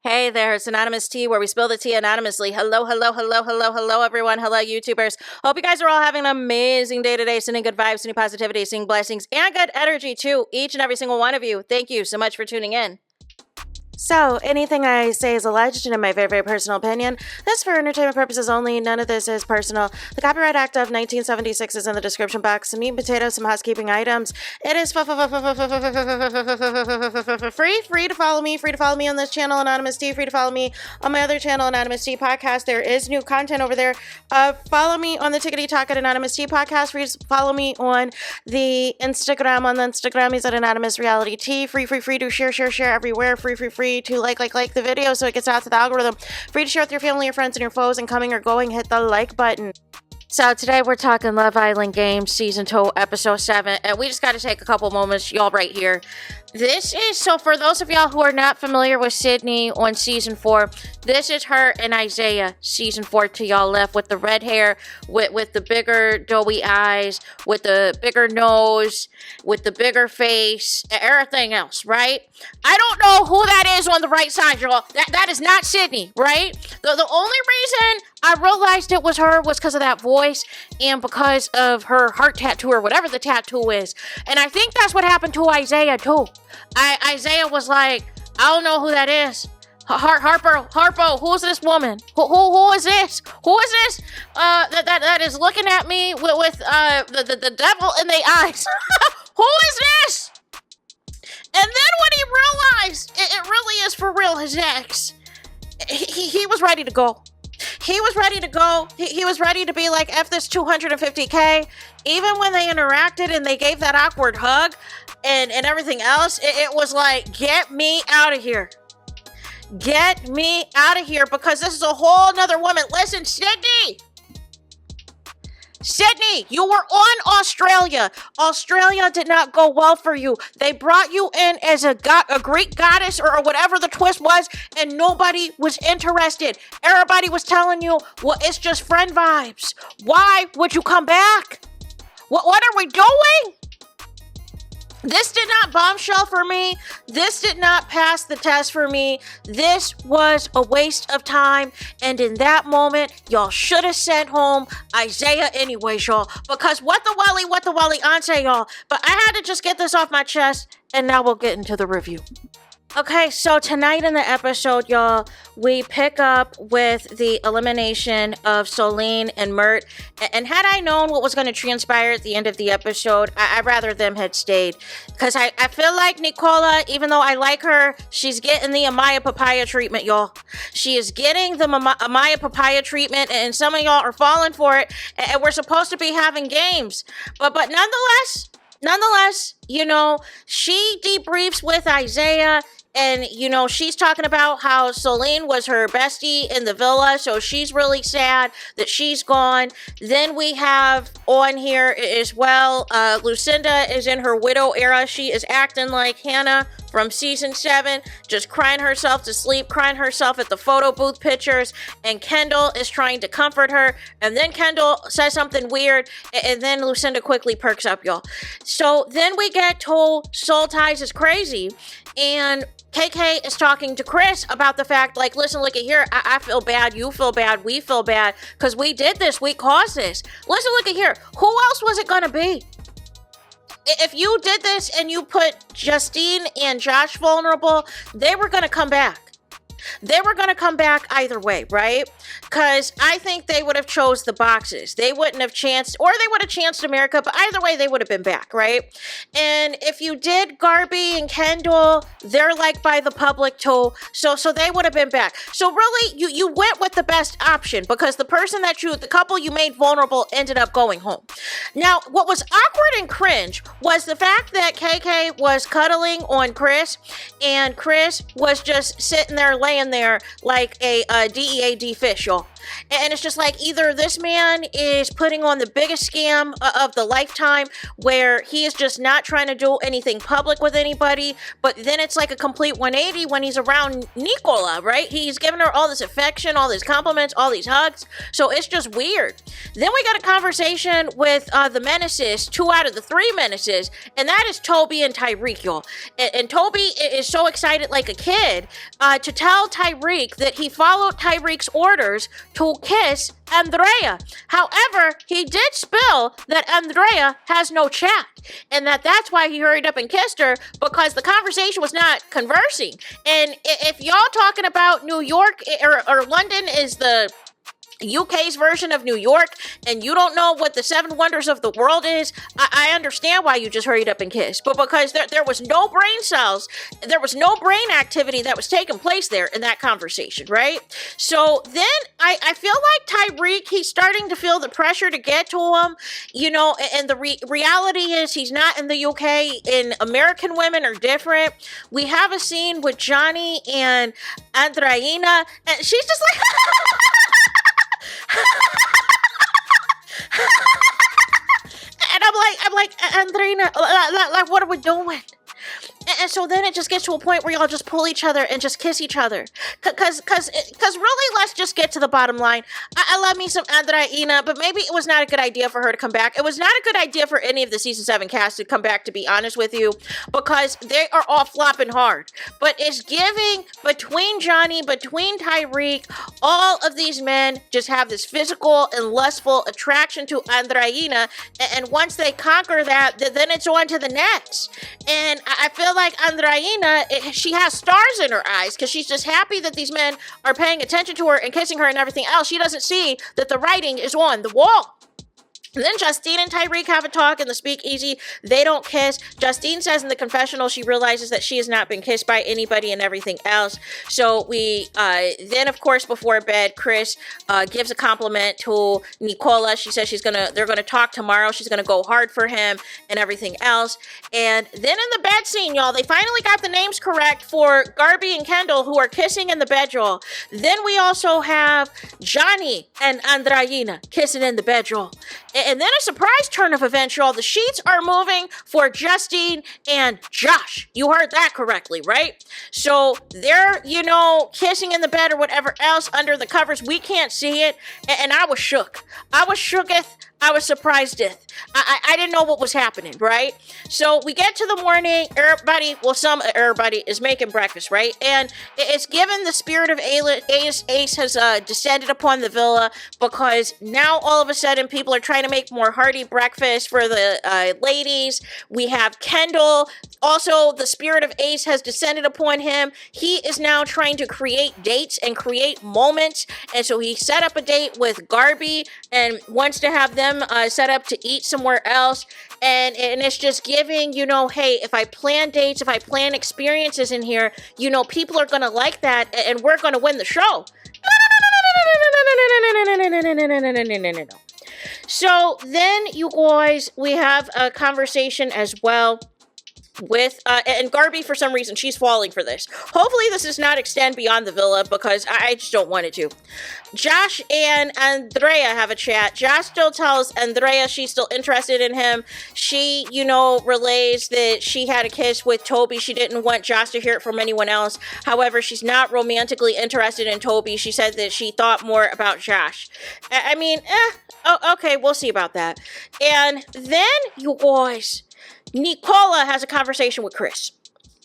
Hey there, it's Anonymous Tea, where we spill the tea anonymously. Hello, everyone. Hello, YouTubers. Hope you guys are all having an amazing day today, sending good vibes, sending positivity, sending blessings, and good energy to each and every single one of you. Thank you so much for tuning in. So, anything I say is alleged and in my very, very personal opinion. This is for entertainment purposes only. None of this is personal. The Copyright Act of 1976 is in the description box. Some meat and potatoes, some housekeeping items. It is free to follow me. Free to follow me on this channel, Anonymous Tea. Free to follow me on my other channel, Anonymous Tea Podcast. There is new content over there. Follow me on the Tickety Talk at Anonymous Tea Podcast. Free to follow me on the Instagram. On the Instagram is at AnonymousRealityTV. Free to share everywhere. Free to like the video so it gets out to the algorithm. Free to share with your family, your friends, and your foes, and coming or going, hit the like button. So today we're talking Love Island Games Season 2, Episode 7, and we just got to take a couple moments, y'all, right here. This is, so for those of y'all who are not familiar with Sydney on Season 4, this is her and Isaiah, Season 4 to y'all left, with the red hair, with the bigger doughy eyes, with the bigger nose, with the bigger face, and everything else, right? I don't know who that is on the right side, y'all. That is not Sydney, right? The only reason I realized it was her was because of that voice and because of her heart tattoo or whatever the tattoo is. And I think that's what happened to Isaiah too. Isaiah was like, I don't know who that is. Harpo, who's this woman? Who is this? Who is this? That is looking at me with the devil in the eyes. Who is this? And then when he realized it really is for real his ex, he was ready to go. He was ready to go. He was ready to be like, F this 250K. Even when they interacted and they gave that awkward hug and everything else, it was like, get me out of here. Get me out of here, because this is a whole nother woman. Listen, Sydney, you were on Australia. Australia did not go well for you. They brought you in as a Greek goddess or whatever the twist was, and nobody was interested. Everybody was telling you, well, it's just friend vibes. Why would you come back? What are we doing? This did not bombshell for me. This did not pass the test for me. This was a waste of time. And in that moment, y'all should have sent home Isaiah anyways, y'all. Because what the welly, on say, y'all. But I had to just get this off my chest. And now we'll get into the review. Okay, so tonight in the episode, y'all, we pick up with the elimination of Solene and Mert. And had I known what was going to transpire at the end of the episode, I'd rather them had stayed. Because I feel like Nicola, even though I like her, she's getting the Amaya Papaya treatment, y'all. She is getting the Amaya Papaya treatment, and some of y'all are falling for it. And we're supposed to be having games. But nonetheless, you know, she debriefs with Isaiah. And, you know, she's talking about how Solene was her bestie in the villa, so she's really sad that she's gone. Then we have on here as well, Lucinda is in her widow era. She is acting like Hannah from Season 7, just crying herself to sleep, crying herself at the photo booth pictures, and Kendall is trying to comfort her, and then Kendall says something weird, and then Lucinda quickly perks up, y'all. So then we get told Soul Ties is crazy, and KK is talking to Chris about the fact, like, listen, look at here, I feel bad, you feel bad, we feel bad, because we did this, we caused this. Listen, look at here, who else was it gonna be? If you did this and you put Justine and Josh vulnerable, they were gonna come back. They were going to come back either way, right? Because I think they would have chose the boxes. They wouldn't have chanced, or they would have chanced America, but either way, they would have been back, right? And if you did Garbi and Kendall, they're like by the public too, so they would have been back. So really, you went with the best option, because the person the couple you made vulnerable ended up going home. Now, what was awkward and cringe was the fact that KK was cuddling on Chris, and Chris was just sitting there laying there like a DEAD fish, y'all. And it's just like either this man is putting on the biggest scam of the lifetime where he is just not trying to do anything public with anybody, but then it's like a complete 180 when he's around Nicola, right? He's giving her all this affection, all these compliments, all these hugs. So it's just weird. Then we got a conversation with the menaces, 2 out of the 3 menaces, and that is Toby and Tyrique, y'all. And Toby is so excited like a kid to tell Tyrique that he followed Tyrique's orders to kiss Andrea. However, he did spill that Andrea has no chat, and that's why he hurried up and kissed her, because the conversation was not conversing. And if y'all talking about New York or London is the UK's version of New York, and you don't know what the 7 wonders of the world is, I understand why you just hurried up and kissed. But because there was no brain cells, there was no brain activity that was taking place there in that conversation, right? So then I feel like Tyrique, he's starting to feel the pressure to get to him, you know, and the reality is he's not in the UK, and American women are different. We have a scene with Johnny and Andreina, and she's just like... And I'm like, Andreina, like, what are we doing? And so then it just gets to a point where y'all just pull each other and just kiss each other. Cause really, let's just get to the bottom line. I love me some Andreina, but maybe it was not a good idea for her to come back. It was not a good idea for any of the season 7 cast to come back, to be honest with you, because they are all flopping hard. But it's giving between Johnny, between Tyrique, all of these men just have this physical and lustful attraction to Andreina. And once they conquer that, then it's on to the next. And I feel like Andreina, she has stars in her eyes because she's just happy that these men are paying attention to her and kissing her and everything else. She doesn't see that the writing is on the wall. And then Justine and Tyrique have a talk in the speakeasy. They don't kiss. Justine says in the confessional she realizes that she has not been kissed by anybody and everything else. So we then, of course, before bed, Chris gives a compliment to Nicola. She says they're gonna talk tomorrow. She's gonna go hard for him and everything else. And then in the bed scene, y'all, they finally got the names correct for Garbi and Kendall, who are kissing in the bed, y'all. Then we also have Johnny and Andreina kissing in the bed, y'all. And then a surprise turn of events, y'all. The sheets are moving for Justine and Josh. You heard that correctly, right? So they're, you know, kissing in the bed or whatever else under the covers. We can't see it. And I was shook. I was shooketh. I was surprised. I didn't know what was happening, right? So we get to the morning. Everybody is making breakfast, right? And it's given the spirit of Ace has descended upon the villa, because now all of a sudden people are trying to make more hearty breakfast for the ladies. We have Kendall. Also, the spirit of Ace has descended upon him. He is now trying to create dates and create moments. And so he set up a date with Garbi and wants to have them set up to eat somewhere else. And it's just giving, you know, hey, if I plan dates, if I plan experiences in here, you know, people are going to like that and we're going to win the show. No. So then, you guys, we have a conversation as well with and Garbi, for some reason, she's falling for this. Hopefully this does not extend beyond the villa, because I just don't want it to. Josh and Andrea have a chat. Josh still tells Andrea she's still interested in him. She, you know, relays that she had a kiss with Toby. She didn't want Josh to hear it from anyone else. However, she's not romantically interested in Toby. She said that she thought more about Josh. I mean, okay, we'll see about that. And then, you guys, Nicola has a conversation with Chris.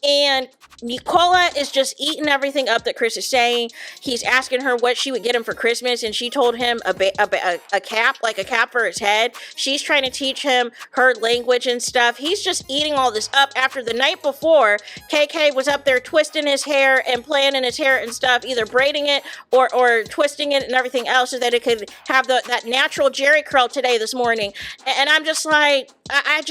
And Nicola is just eating everything up that Chris is saying. He's asking her what she would get him for Christmas, and she told him a cap, like a cap for his head. She's trying to teach him her language and stuff. He's just eating all this up after the night before. KK was up there twisting his hair and playing in his hair and stuff, either braiding it or twisting it and everything else so that it could have that natural Jerry curl this morning. And I'm just like, I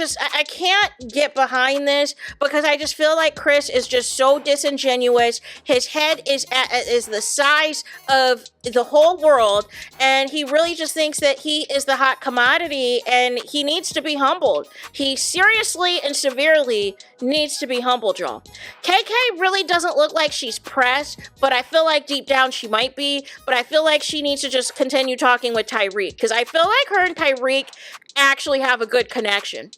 can't get behind this, because I just feel like Chris is just so disingenuous. His head is the size of the whole world, and he really just thinks that he is the hot commodity, and he needs to be humbled. He seriously and severely needs to be humbled, y'all. KK really doesn't look like she's pressed, but I feel like deep down she might be, but I feel like she needs to just continue talking with Tyrique, because I feel like her and Tyrique actually have a good connection.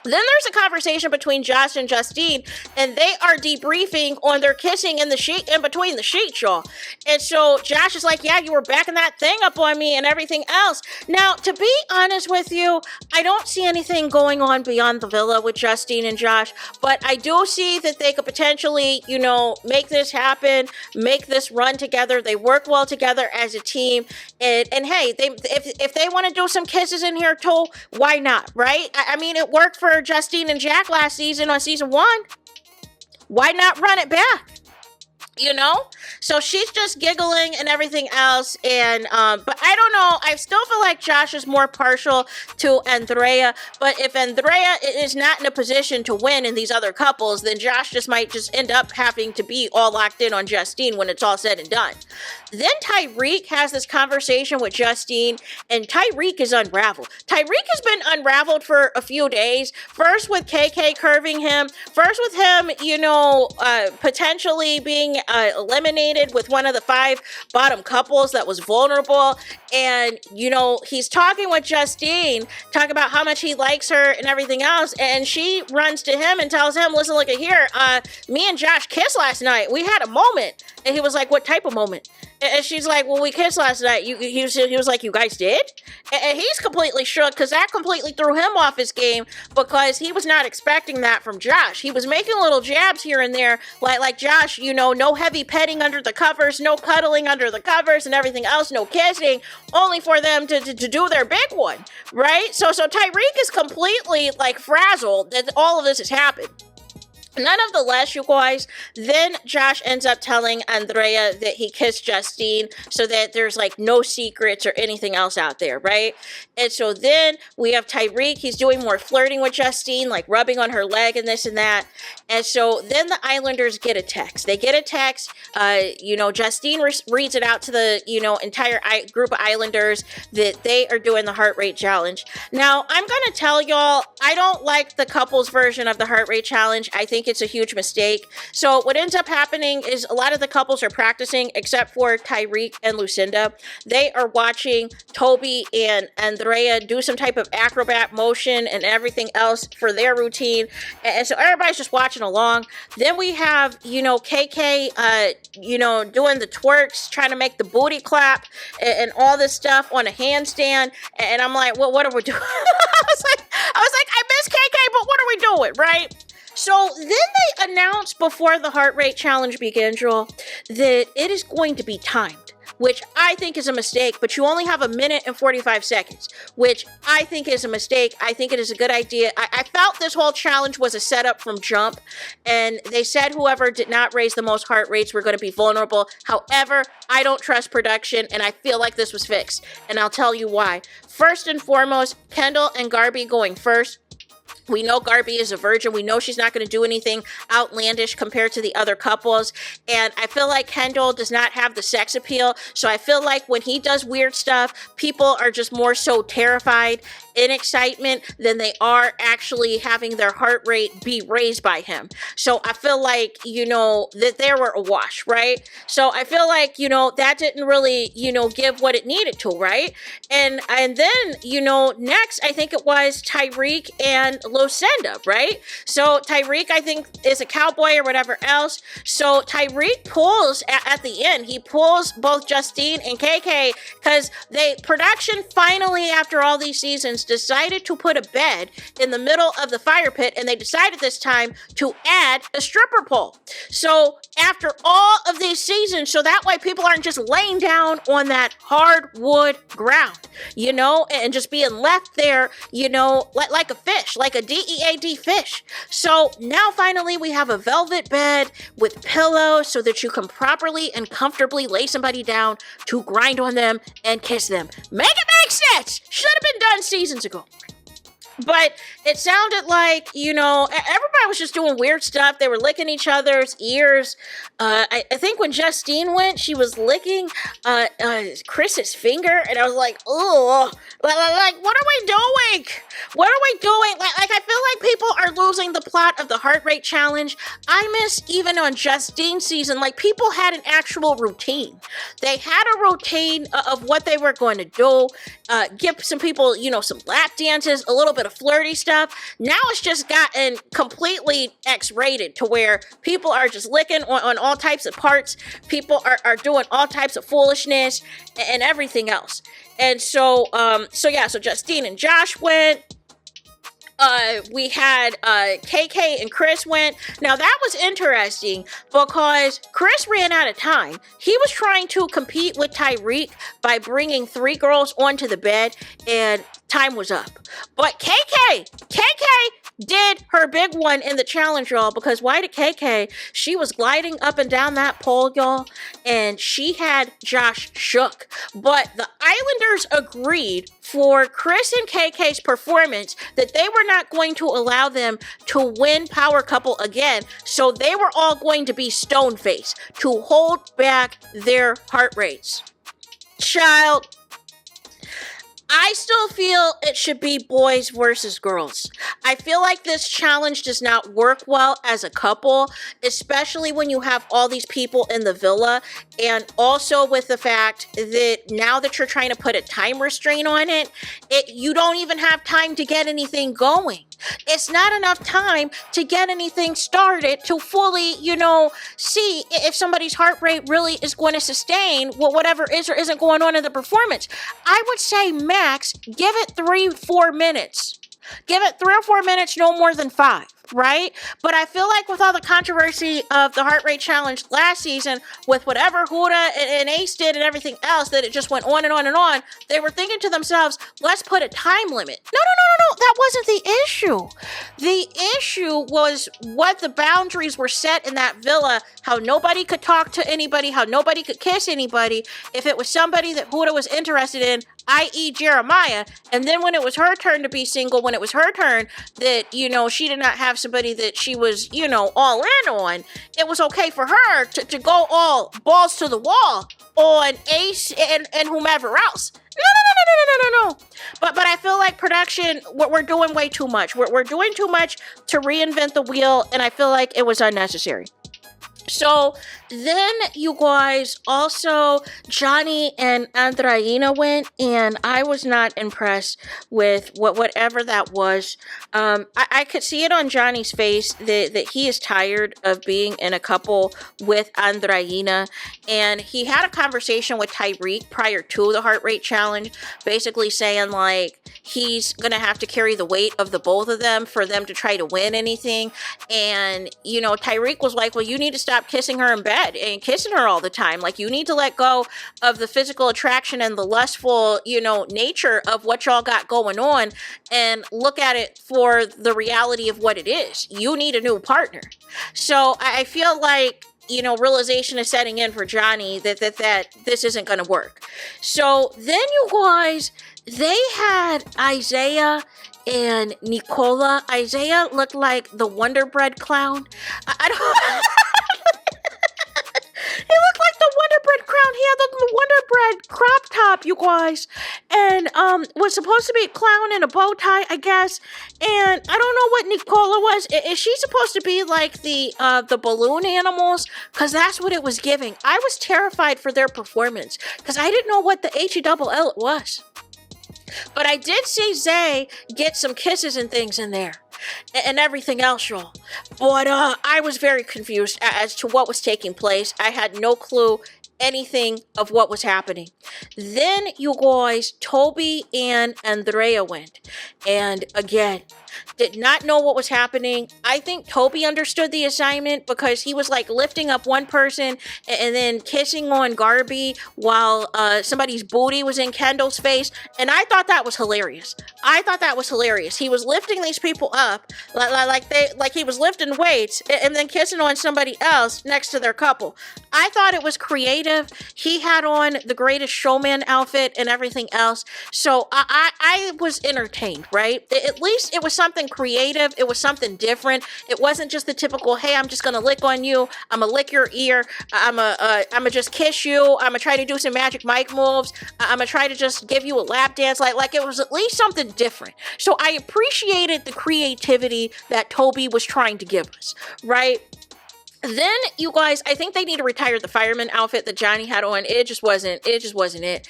Then there's a conversation between Josh and Justine, and they are debriefing on their kissing in the sheet, in between the sheets, y'all. And so Josh is like, yeah, you were backing that thing up on me and everything else. Now, to be honest with you, I don't see anything going on beyond the villa with Justine and Josh, but I do see that they could potentially, you know, make this happen, make this run together. They work well together as a team. And hey, if they want to do some kisses in here too, why not, right? I mean, it worked for Justine and Jack last season on season 1. Why not run it back? You know? So she's just giggling and everything else. And, but I don't know. I still feel like Josh is more partial to Andrea. But if Andrea is not in a position to win in these other couples, then Josh just might just end up having to be all locked in on Justine when it's all said and done. Then Tyrique has this conversation with Justine, and Tyrique is unraveled. Tyrique has been unraveled for a few days. First with KK curving him. First with him, you know, potentially being eliminated with one of the 5 bottom couples that was vulnerable. And, you know, he's talking with Justine, talking about how much he likes her and everything else. And she runs to him and tells him, listen, look at here. Me and Josh kissed last night. We had a moment. And he was like, what type of moment? And she's like, well, we kissed last night. He was like, you guys did? And he's completely shook, because that completely threw him off his game, because he was not expecting that from Josh. He was making little jabs here and there, like Josh, you know, no heavy petting under the covers, no cuddling under the covers and everything else, no kissing, only for them to do their big one, right? So Tyrique is completely like frazzled that all of this has happened. None of the less, you guys, then Josh ends up telling Andrea that he kissed Justine so that there's like no secrets or anything else out there, right? And so then we have Tyrique. He's doing more flirting with Justine, like rubbing on her leg and this and that. And so then the Islanders get a text. They get a text. You know, Justine reads it out to the, you know, entire group of Islanders that they are doing the heart rate challenge. Now, I'm going to tell y'all, I don't like the couples version of the heart rate challenge. I think it's a huge mistake. So what ends up happening is a lot of the couples are practicing, except for Tyrique and Lucinda. They are watching Toby and Andrea do some type of acrobat motion and everything else for their routine. And so everybody's just watching along. Then we have, you know, KK, you know, doing the twerks, trying to make the booty clap and all this stuff on a handstand. And I'm like, well, what are we doing? I was like, I miss KK, but what are we doing, right? So then they announced before the heart rate challenge begins, Joel, that it is going to be timed, which I think is a mistake, but you only have 1 minute and 45 seconds, which I think is a mistake. I think it is a good idea. I felt this whole challenge was a setup from jump, and they said whoever did not raise the most heart rates were going to be vulnerable. However, I don't trust production, and I feel like this was fixed, and I'll tell you why. First and foremost, Kendall and Garbi going first. We know Garbi is a virgin. We know she's not going to do anything outlandish compared to the other couples. And I feel like Kendall does not have the sex appeal. So I feel like when he does weird stuff, people are just more so terrified in excitement than they are actually having their heart rate be raised by him. So I feel like, you know, that they were a wash, right? So I feel like, you know, that didn't really, you know, give what it needed to, right? And then, you know, next, I think it was Tyrique and Lucinda, right? So Tyrique, I think, is a cowboy or whatever else. So Tyrique pulls at the end. He pulls both Justine and KK because production finally, after all these seasons, decided to put a bed in the middle of the fire pit, and they decided this time to add a stripper pole. So after all of these seasons, so that way people aren't just laying down on that hardwood ground, you know, and just being left there, you know, like a fish, like a DEAD fish. So now finally we have a velvet bed with pillows so that you can properly and comfortably lay somebody down to grind on them and kiss them. Make it make sense. Should have been done seasons ago. But it sounded like, everybody was just doing weird stuff. They were licking each other's ears. I think when Justine went, she was licking Chris's finger, and I was like, oh, like, what are we doing? What are we doing? Like, I feel like people are losing the plot of the heart rate challenge. I miss, even on Justine's season, like, people had an actual routine. They had a routine of what they were going to do, give some people, some lap dances, a little bit of flirty stuff. Now it's just gotten completely X-rated to where people are just licking on all types of parts. People are doing all types of foolishness and everything else. And so Justine and Josh went. We had KK and Chris went. Now that was interesting because Chris ran out of time. He was trying to compete with Tyrique by bringing 3 girls onto the bed, and time was up. But KK did her big one in the challenge, y'all, because why did KK? She was gliding up and down that pole, y'all, and she had Josh shook. But the Islanders agreed for Chris and KK's performance that they were not going to allow them to win Power Couple again, so they were all going to be stone-faced to hold back their heart rates. Child, I still feel it should be boys versus girls. I feel like this challenge does not work well as a couple, especially when you have all these people in the villa, and also with the fact that now that you're trying to put a time restraint on it, you don't even have time to get anything going. It's not enough time to get anything started to fully, see if somebody's heart rate really is going to sustain whatever is or isn't going on in the performance. I would say max, give it 3-4 minutes. Give it 3 or 4 minutes, no more than 5, right? But I feel like with all the controversy of the heart rate challenge last season, with whatever Huda and Ace did and everything else, that it just went on and on and on, they were thinking to themselves, let's put a time limit. No. That wasn't the issue. The issue was what the boundaries were set in that villa, how nobody could talk to anybody, how nobody could kiss anybody if it was somebody that Huda was interested in, i.e. Jeremiah. And then when it was her turn to be single, when it was her turn that, she did not have somebody that she was, all in on, it was okay for her to go all balls to the wall on Ace and whomever else. No. But I feel like production, we're doing way too much. We're doing too much to reinvent the wheel, and I feel like it was unnecessary. So then you guys, also Johnny and Andreina went, and I was not impressed with whatever that was. I could see it on Johnny's face that he is tired of being in a couple with Andreina, and he had a conversation with Tyrique prior to the heart rate challenge, basically saying like he's gonna have to carry the weight of the both of them for them to try to win anything. And Tyrique was like, well, you need to stop kissing her in bed and kissing her all the time. Like, you need to let go of the physical attraction and the lustful, nature of what y'all got going on and look at it for the reality of what it is. You need a new partner. So I feel like, realization is setting in for Johnny that this isn't going to work. So then you guys, they had Isaiah and Nicola. Isaiah looked like the Wonder Bread clown. I don't... He looked like the Wonder Bread clown. He had the Wonder Bread crop top, you guys. And was supposed to be a clown in a bow tie, I guess. And I don't know what Nicola was. Is she supposed to be like the balloon animals? Because that's what it was giving. I was terrified for their performance because I didn't know what the H-E-double-L it was. But I did see Zay get some kisses and things in there. And everything else, y'all. But I was very confused as to what was taking place. I had no clue anything of what was happening. Then, you guys, Toby and Andrea went. And again, did not know what was happening. I think Toby understood the assignment because he was like lifting up one person and then kissing on Garbi while somebody's booty was in Kendall's face. And I thought that was hilarious. He was lifting these people up like he was lifting weights and then kissing on somebody else next to their couple. I thought it was creative. He had on the Greatest Showman outfit and everything else. So I was entertained, right? At least it was something creative. It was something different. It wasn't just the typical, hey, I'm just going to lick on you. I'm going to lick your ear. I'm going to just kiss you. I'm going to try to do some magic Mike moves. I'm going to try to just give you a lap dance. Like it was at least something different. So I appreciated the creativity that Toby was trying to give us, right? Then, you guys, I think they need to retire the fireman outfit that Johnny had on. It just wasn't it.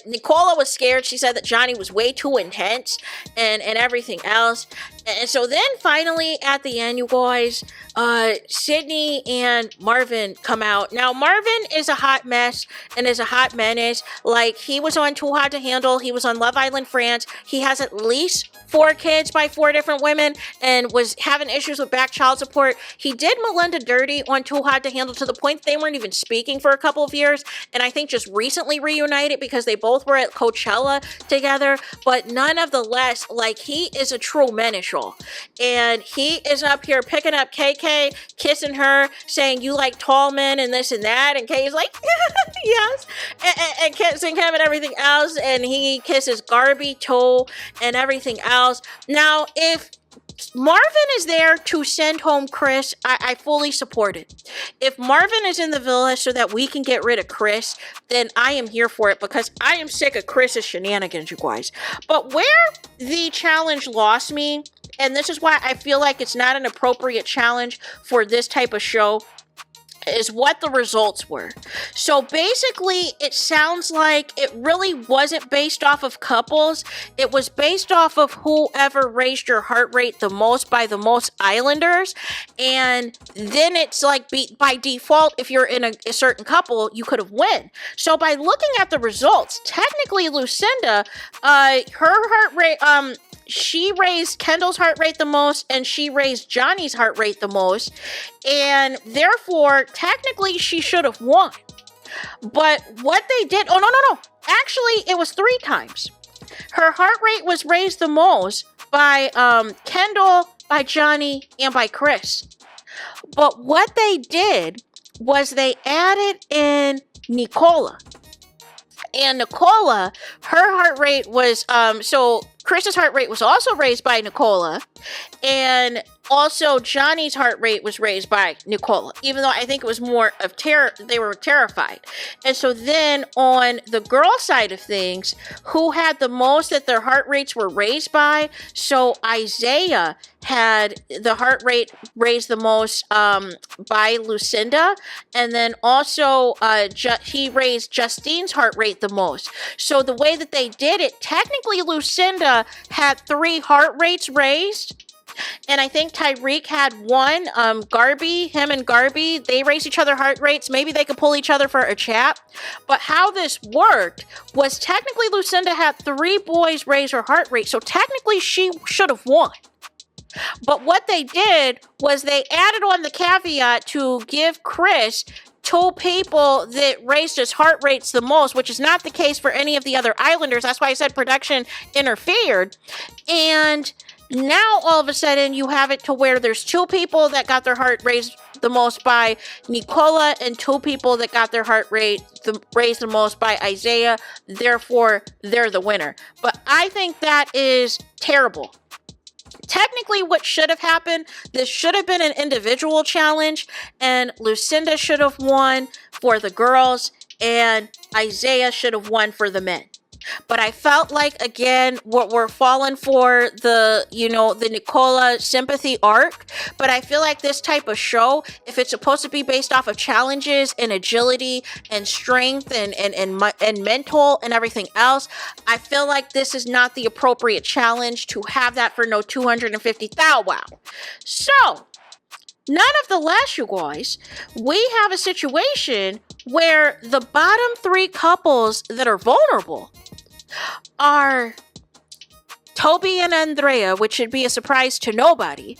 Nicola was scared. She said that Johnny was way too intense and everything else. And so then finally at the end, you guys, Sydney and Marvin come out. Now, Marvin is a hot mess and is a hot menace. Like, he was on Too Hot to Handle. He was on Love Island France. He has at least 4 kids by 4 different women and was having issues with back child support. He did Melinda dirty on Too Hot to Handle to the point they weren't even speaking for a couple of years. And I think just recently reunited because they both were at Coachella together. But none of the less, like, he is a true menace. And he is up here picking up KK, kissing her, saying, you like tall men and this and that. And Kay's like, yes. And kissing him and everything else. And he kisses Garbi too and everything else. Now, if Marvin is there to send home Chris, I fully support it. If Marvin is in the villa so that we can get rid of Chris, then I am here for it because I am sick of Chris's shenanigans, you guys. But where the challenge lost me, and this is why I feel like it's not an appropriate challenge for this type of show, is what the results were. So basically, it sounds like it really wasn't based off of couples. It was based off of whoever raised your heart rate the most by the most Islanders. And then it's like by default, if you're in a certain couple, you could have won. So by looking at the results, technically Lucinda, her heart rate, she raised Kendall's heart rate the most, and she raised Johnny's heart rate the most, and therefore, technically, she should have won. But what they did, no. Actually, it was 3 times. Her heart rate was raised the most by Kendall, by Johnny, and by Chris. But what they did was they added in Nicola. And Nicola, her heart rate was, so Chris's heart rate was also raised by Nicola, and also Johnny's heart rate was raised by Nicola, even though I think it was more of terror, they were terrified. And so then on the girl side of things, who had the most that their heart rates were raised by? So Isaiah had the heart rate raised the most by Lucinda, and then also he raised Justine's heart rate the most. So the way that they did it, technically Lucinda had 3 heart rates raised, and I think Tyrique had 1. Garbi, him and Garbi, they raised each other heart rates. Maybe they could pull each other for a chat. But how this worked was technically Lucinda had 3 boys raise her heart rate, so technically she should have won. But what they did was they added on the caveat to give Chris 2 people that raised his heart rates the most, which is not the case for any of the other Islanders. That's why I said production interfered. And now all of a sudden you have it to where there's 2 people that got their heart raised the most by Nicola and 2 people that got their heart rate raised the most by Isaiah. Therefore, they're the winner. But I think that is terrible. Technically, what should have happened, this should have been an individual challenge, and Lucinda should have won for the girls, and Isaiah should have won for the men. But I felt like, again, we're falling for the Nicola sympathy arc. But I feel like this type of show, if it's supposed to be based off of challenges and agility and strength and mental and everything else, I feel like this is not the appropriate challenge to have that for no 250,000. Wow. So, nonetheless, you guys, we have a situation where the bottom 3 couples that are vulnerable are Toby and Andrea, which should be a surprise to nobody.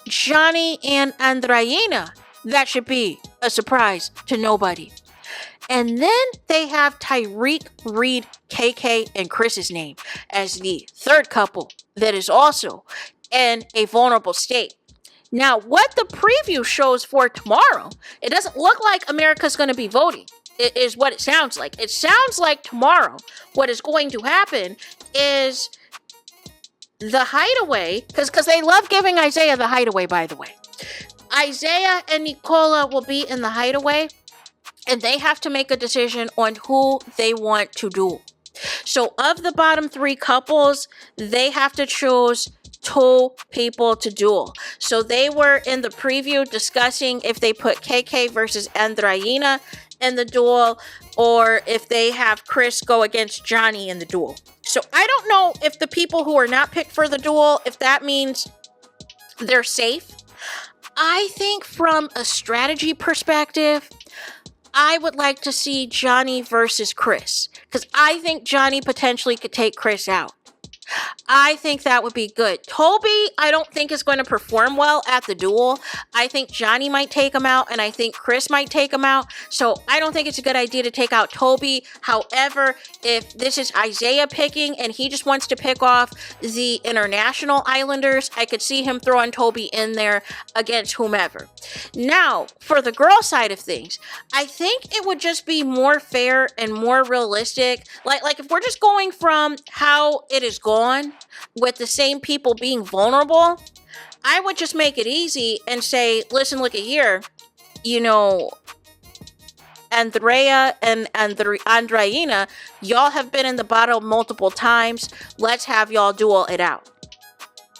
Johnny and Andreina, that should be a surprise to nobody. And then they have Tyrique, Reed, KK, and Chris's name as the third couple that is also in a vulnerable state. Now, what the preview shows for tomorrow, it doesn't look like America's going to be voting. It is what it sounds like. It sounds like tomorrow what is going to happen is the hideaway, because they love giving Isaiah the hideaway, by the way. Isaiah and Nicola will be in the hideaway, and they have to make a decision on who they want to duel. So of the bottom three couples, they have to choose 2 people to duel. So they were in the preview discussing if they put KK versus Andreina in the duel, or if they have Chris go against Johnny in the duel. So I don't know if the people who are not picked for the duel, if that means they're safe. I think from a strategy perspective, I would like to see Johnny versus Chris, because I think Johnny potentially could take Chris out. I think that would be good. Toby, I don't think is going to perform well at the duel. I think Johnny might take him out, and I think Chris might take him out. So I don't think it's a good idea to take out Toby. However, if this is Isaiah picking and he just wants to pick off the international islanders, I could see him throwing Toby in there against whomever. Now, for the girl side of things, I think it would just be more fair and more realistic. Like if we're just going from how it is going with the same people being vulnerable, I would just make it easy and say, listen, look at here, you know, Andrea and Andreina, y'all have been in the bottle multiple times. Let's have y'all duel it out.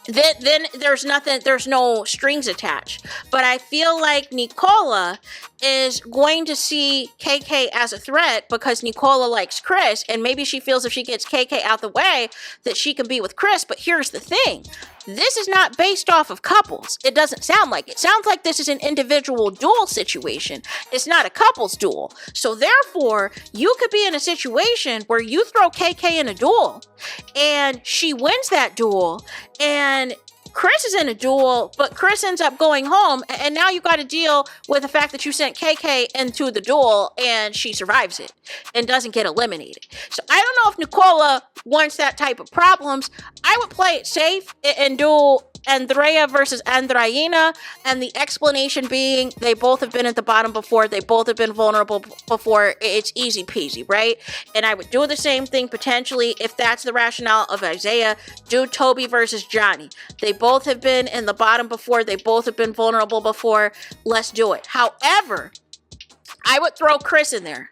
Then there's no strings attached. But I feel like Nicola is going to see KK as a threat because Nicola likes Chris, and maybe she feels if she gets KK out the way that she can be with Chris. But here's the thing. This is not based off of couples. It doesn't sound like it. It sounds like this is an individual duel situation. It's not a couples duel. So therefore, you could be in a situation where you throw KK in a duel and she wins that duel, and Chris is in a duel, but Chris ends up going home, and now you got to deal with the fact that you sent KK into the duel and she survives it and doesn't get eliminated. So I don't know if Nicola wants that type of problems. I would play it safe and do Andrea versus Andreina, and the explanation being they both have been at the bottom before, they both have been vulnerable before. It's easy peasy, right? And I would do the same thing potentially if that's the rationale of Isaiah. Do Toby versus Johnny. They both have been in the bottom before, they both have been vulnerable before. Let's do it. However, I would throw Chris in there.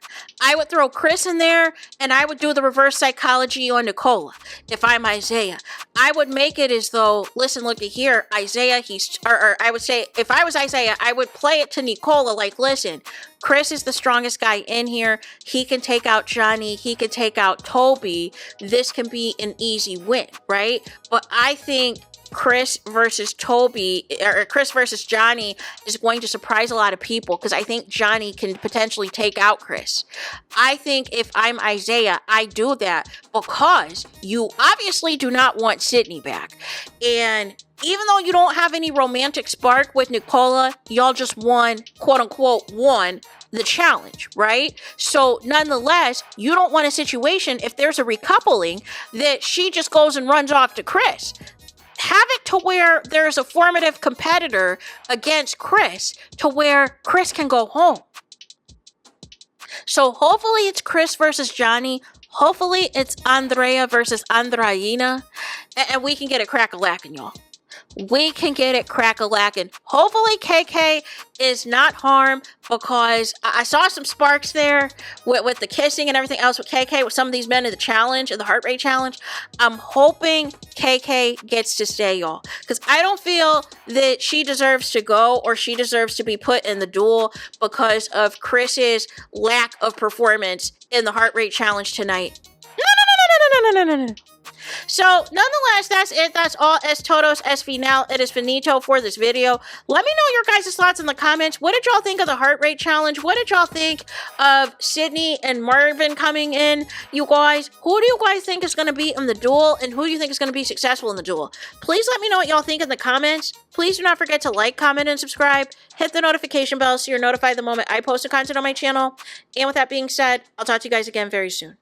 And I would do the reverse psychology on Nicola. If I'm Isaiah, I would make it as though, listen, look at here, Isaiah, I would say, if I was Isaiah, I would play it to Nicola like, listen, Chris is the strongest guy in here. He can take out Johnny. He can take out Toby. This can be an easy win, right? But I think Chris versus Toby, or Chris versus Johnny, is going to surprise a lot of people because I think Johnny can potentially take out Chris. I think if I'm Isaiah, I do that because you obviously do not want Sydney back. And even though you don't have any romantic spark with Nicola, y'all just won, quote unquote, won the challenge, right? So nonetheless, you don't want a situation if there's a recoupling that she just goes and runs off to Chris. Have it to where there's a formative competitor against Chris to where Chris can go home. So hopefully it's Chris versus Johnny. Hopefully it's Andrea versus Andreina. And we can get it crack-a-lackin', y'all. We can get it crack-a-lackin'. Hopefully KK is not harmed because I saw some sparks there with the kissing and everything else with KK, with some of these men in the challenge, in the heart rate challenge. I'm hoping KK gets to stay, y'all, because I don't feel that she deserves to go or she deserves to be put in the duel because of Chris's lack of performance in the heart rate challenge tonight. No. So, nonetheless, that's it. That's all. Es todos, es final. It is finito for this video. Let me know your guys' thoughts in the comments. What did y'all think of the heart rate challenge? What did y'all think of Sydney and Marvin coming in? You guys, who do you guys think is going to be in the duel, and who do you think is going to be successful in the duel? Please let me know what y'all think in the comments. Please do not forget to like, comment, and subscribe. Hit the notification bell so you're notified the moment I post content on my channel. And with that being said, I'll talk to you guys again very soon.